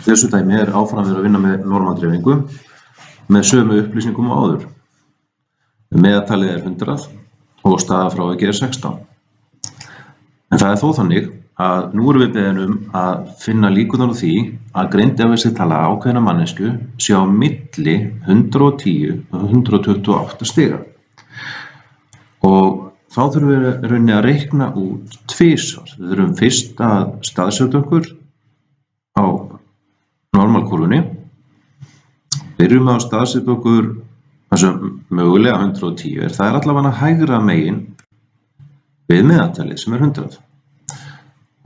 Þessu dæmi áfram verið að vinna með normadreifingu með sömu upplýsingum og áður. Meðaltalið 100 og staðarfrávik 16. En það þó þannig að nú erum við beðin að finna líkurnar á því að greindarvísitala ákveðna mannesku sé á milli 110 og 128 stiga. Og þá þurfum við rauninni að reikna út tvisvar. Við þurfum fyrst að staðsetja okkur á normalkúrfunni. Byrjum að staðsetja okkur mögulega 110. Það allavega hægra megin við meðaltalið sem 100.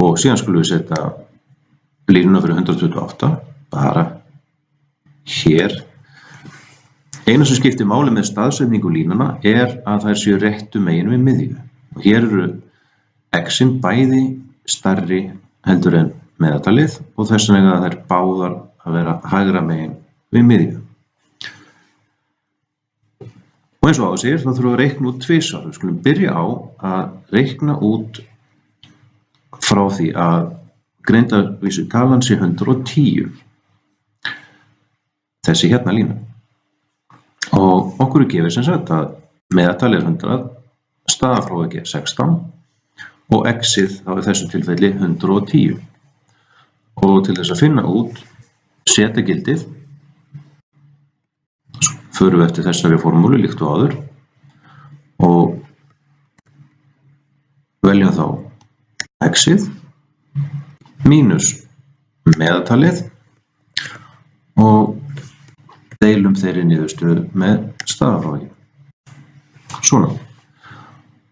Og síðan skulum við setja línuna fyrir 128, bara hér. Eina sem skiptir máli með staðsetningu línuna að þær séu réttu megin við miðju. Og hér eru x-in bæði stærri heldur en meðaltalið og þess vegna þær báðar að vera hægra megin við miðju. Og eins og áður segir, þá þurfum við að reikna út tvisvar. Við skulum byrja á að reikna út frá því að greindarvísitalan sé 110. Þessi hérna lína. Og okkur gefið sem sagt að meðaltalið 100, staðarfrávik 16 og x-ið þá í þessu tilfelli 110. Og til þess að finna út setagildið förum við eftir þessari formúlu líkt og áður og veljum þá x-ið mínus meðaltalið og deilum þeirri niðurstöðu með staðarfráviki. Svona.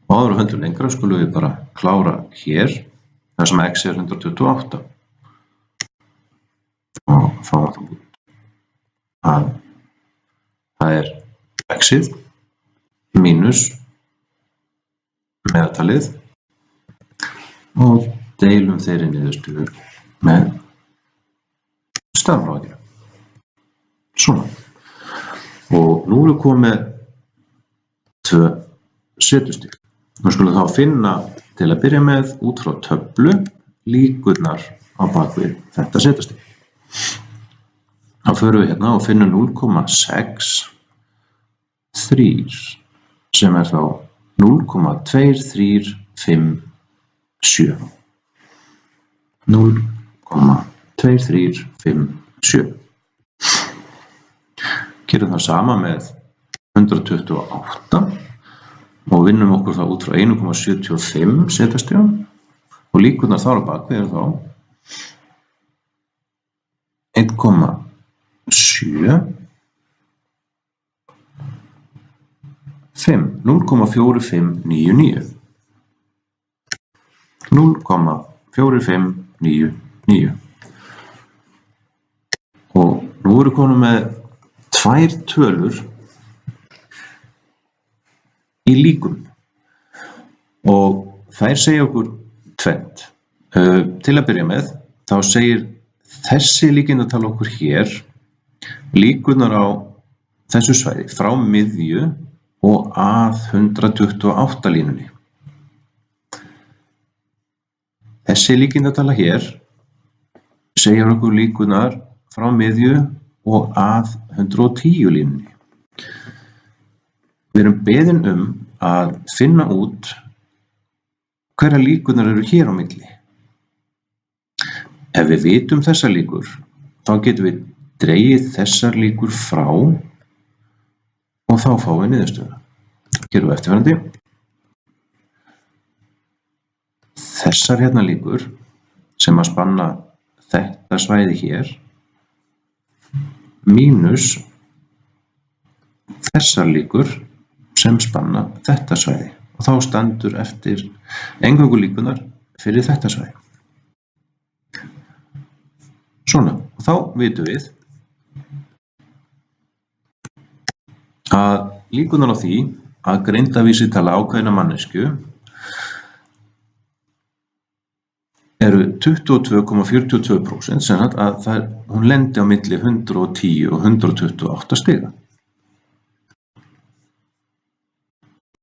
Og áður að höndum lengra skulum við bara klára hér þar sem x er 128. Og fáum það út að það er x-ið mínus meðaltalið og deilum þeirri niðurstöðu með staðarfráviki. Svona. Og nú erum við komið með 2 setustig. Nú skulum þá finna til að byrja með út frá töflu líkurnar á bakvið þetta setustig. Þá förum við hérna og finnum 0,63 sem er þá 0,2357. 0,2357. Gerum það sama með 128 og vinnum okkur það út frá 1,75 setastigum og líkurnar þar á bakvið eru þá 0,4599. 0,4599. Og nú erum við komin með 2 tölur í líkum og þær segja okkur tvennt. Til að byrja með þá segir þessi líkindatala okkur hér líkurnar á þessu svæði frá miðju og að 128 línunni. Þessi líkindatala hér segir okkur líkurnar frá miðju og að 110 línunni. Við erum beðin að finna út hverjar líkurnar eru hér á milli. Ef við vitum þessar líkur, þá getum við dregið þessar líkur frá og þá fáum við niðurstöðu. Gerum við eftirfarandi. Þessar hérna líkur sem að spanna þetta svæði hér mínus þessar líkur sem spanna þetta svæði og þá stendur eftir eingöngu líkurnar fyrir þetta svæði. Svona, og þá vitum við að líkurnar á því að greindarvísitala ákveðna manneskju eru 22,42% sem að hún lendi á milli 110 og 128 stiga.